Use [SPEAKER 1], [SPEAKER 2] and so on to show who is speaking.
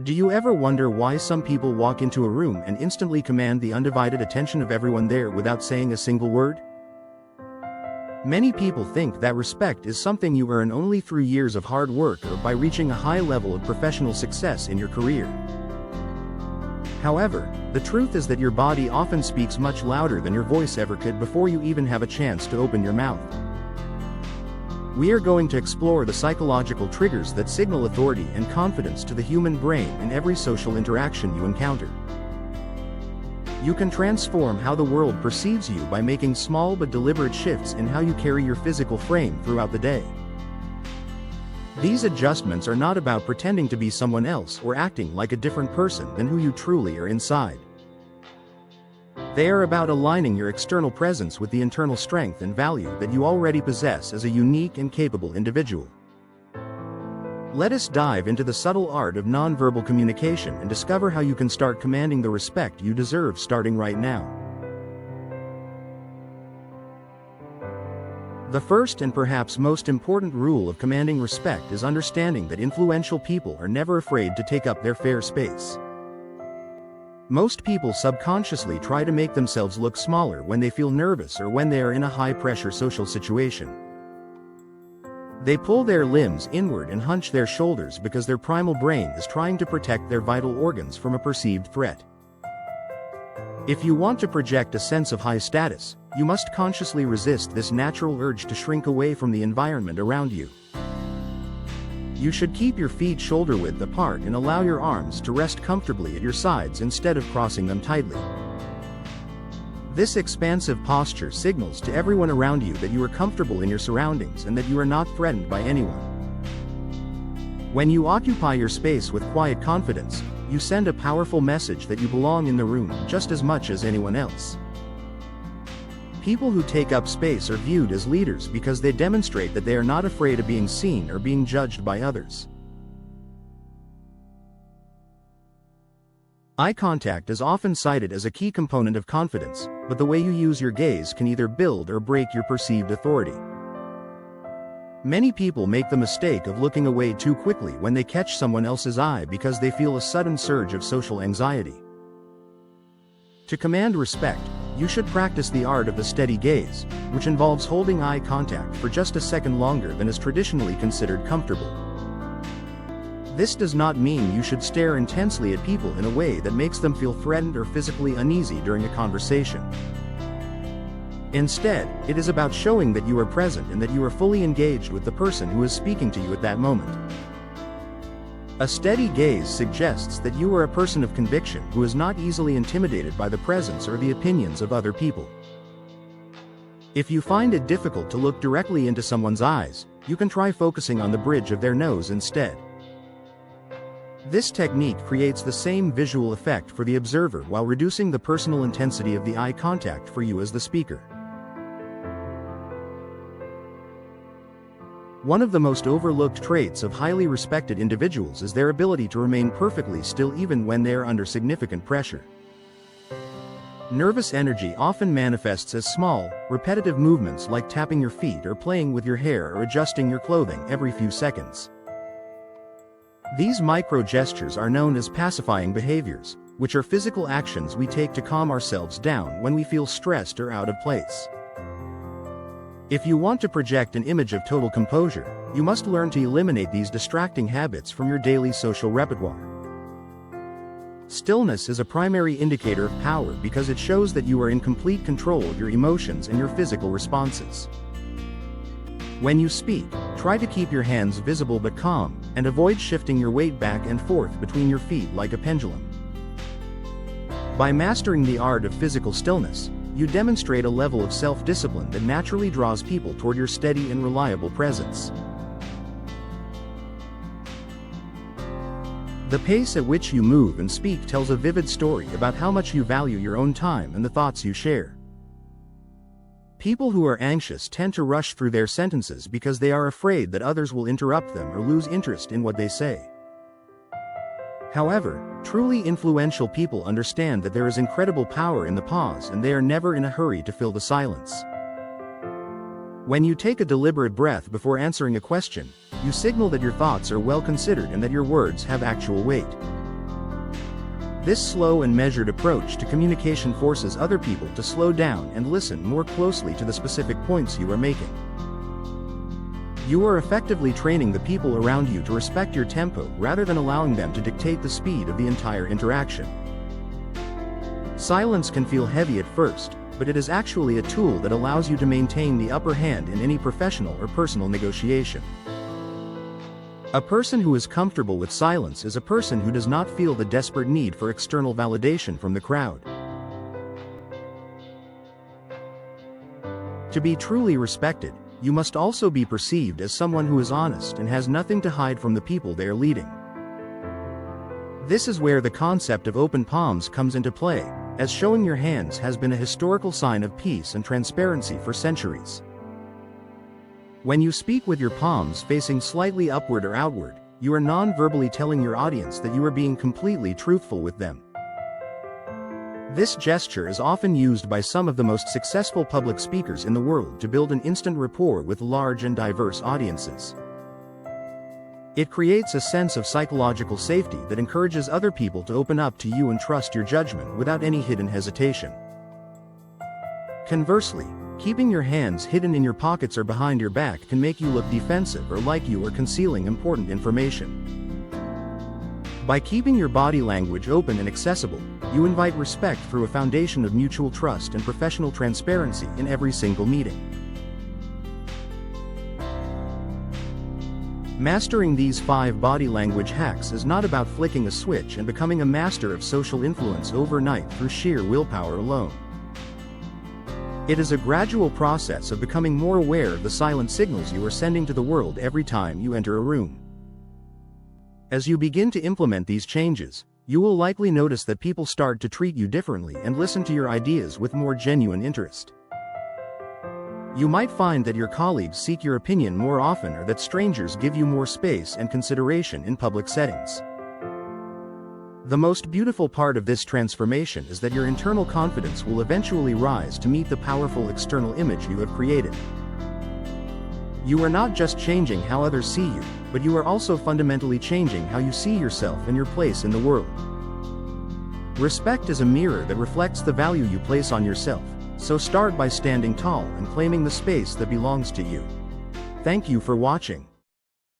[SPEAKER 1] Do you ever wonder why some people walk into a room and instantly command the undivided attention of everyone there without saying a single word? Many people think that respect is something you earn only through years of hard work or by reaching a high level of professional success in your career. However, the truth is that your body often speaks much louder than your voice ever could before you even have a chance to open your mouth. We are going to explore the psychological triggers that signal authority and confidence to the human brain in every social interaction you encounter. You can transform how the world perceives you by making small but deliberate shifts in how you carry your physical frame throughout the day. These adjustments are not about pretending to be someone else or acting like a different person than who you truly are inside. They are about aligning your external presence with the internal strength and value that you already possess as a unique and capable individual. Let us dive into the subtle art of nonverbal communication and discover how you can start commanding the respect you deserve starting right now. The first and perhaps most important rule of commanding respect is understanding that influential people are never afraid to take up their fair space. Most people subconsciously try to make themselves look smaller when they feel nervous or when they are in a high-pressure social situation. They pull their limbs inward and hunch their shoulders because their primal brain is trying to protect their vital organs from a perceived threat. If you want to project a sense of high status, you must consciously resist this natural urge to shrink away from the environment around you. You should keep your feet shoulder-width apart and allow your arms to rest comfortably at your sides instead of crossing them tightly. This expansive posture signals to everyone around you that you are comfortable in your surroundings and that you are not threatened by anyone. When you occupy your space with quiet confidence, you send a powerful message that you belong in the room just as much as anyone else. People who take up space are viewed as leaders because they demonstrate that they are not afraid of being seen or being judged by others. Eye contact is often cited as a key component of confidence, but the way you use your gaze can either build or break your perceived authority. Many people make the mistake of looking away too quickly when they catch someone else's eye because they feel a sudden surge of social anxiety. To command respect, you should practice the art of the steady gaze, which involves holding eye contact for just a second longer than is traditionally considered comfortable. This does not mean you should stare intensely at people in a way that makes them feel threatened or physically uneasy during a conversation. Instead, it is about showing that you are present and that you are fully engaged with the person who is speaking to you at that moment. A steady gaze suggests that you are a person of conviction who is not easily intimidated by the presence or the opinions of other people. If you find it difficult to look directly into someone's eyes, you can try focusing on the bridge of their nose instead. This technique creates the same visual effect for the observer while reducing the personal intensity of the eye contact for you as the speaker. One of the most overlooked traits of highly respected individuals is their ability to remain perfectly still even when they are under significant pressure. Nervous energy often manifests as small, repetitive movements like tapping your feet or playing with your hair or adjusting your clothing every few seconds. These micro-gestures are known as pacifying behaviors, which are physical actions we take to calm ourselves down when we feel stressed or out of place. If you want to project an image of total composure, you must learn to eliminate these distracting habits from your daily social repertoire. Stillness is a primary indicator of power because it shows that you are in complete control of your emotions and your physical responses. When you speak, try to keep your hands visible but calm, and avoid shifting your weight back and forth between your feet like a pendulum. By mastering the art of physical stillness, you demonstrate a level of self-discipline that naturally draws people toward your steady and reliable presence. The pace at which you move and speak tells a vivid story about how much you value your own time and the thoughts you share. People who are anxious tend to rush through their sentences because they are afraid that others will interrupt them or lose interest in what they say. However, truly influential people understand that there is incredible power in the pause and they are never in a hurry to fill the silence. When you take a deliberate breath before answering a question, you signal that your thoughts are well considered and that your words have actual weight. This slow and measured approach to communication forces other people to slow down and listen more closely to the specific points you are making. You are effectively training the people around you to respect your tempo rather than allowing them to dictate the speed of the entire interaction. Silence can feel heavy at first, but it is actually a tool that allows you to maintain the upper hand in any professional or personal negotiation. A person who is comfortable with silence is a person who does not feel the desperate need for external validation from the crowd. To be truly respected, you must also be perceived as someone who is honest and has nothing to hide from the people they are leading. This is where the concept of open palms comes into play, as showing your hands has been a historical sign of peace and transparency for centuries. When you speak with your palms facing slightly upward or outward, you are non-verbally telling your audience that you are being completely truthful with them. This gesture is often used by some of the most successful public speakers in the world to build an instant rapport with large and diverse audiences. It creates a sense of psychological safety that encourages other people to open up to you and trust your judgment without any hidden hesitation. Conversely, keeping your hands hidden in your pockets or behind your back can make you look defensive or like you are concealing important information. By keeping your body language open and accessible, you invite respect through a foundation of mutual trust and professional transparency in every single meeting. Mastering these 5 body language hacks is not about flicking a switch and becoming a master of social influence overnight through sheer willpower alone. It is a gradual process of becoming more aware of the silent signals you are sending to the world every time you enter a room. As you begin to implement these changes, you will likely notice that people start to treat you differently and listen to your ideas with more genuine interest. You might find that your colleagues seek your opinion more often or that strangers give you more space and consideration in public settings. The most beautiful part of this transformation is that your internal confidence will eventually rise to meet the powerful external image you have created. You are not just changing how others see you, but you are also fundamentally changing how you see yourself and your place in the world. Respect is a mirror that reflects the value you place on yourself, so start by standing tall and claiming the space that belongs to you. Thank you for watching.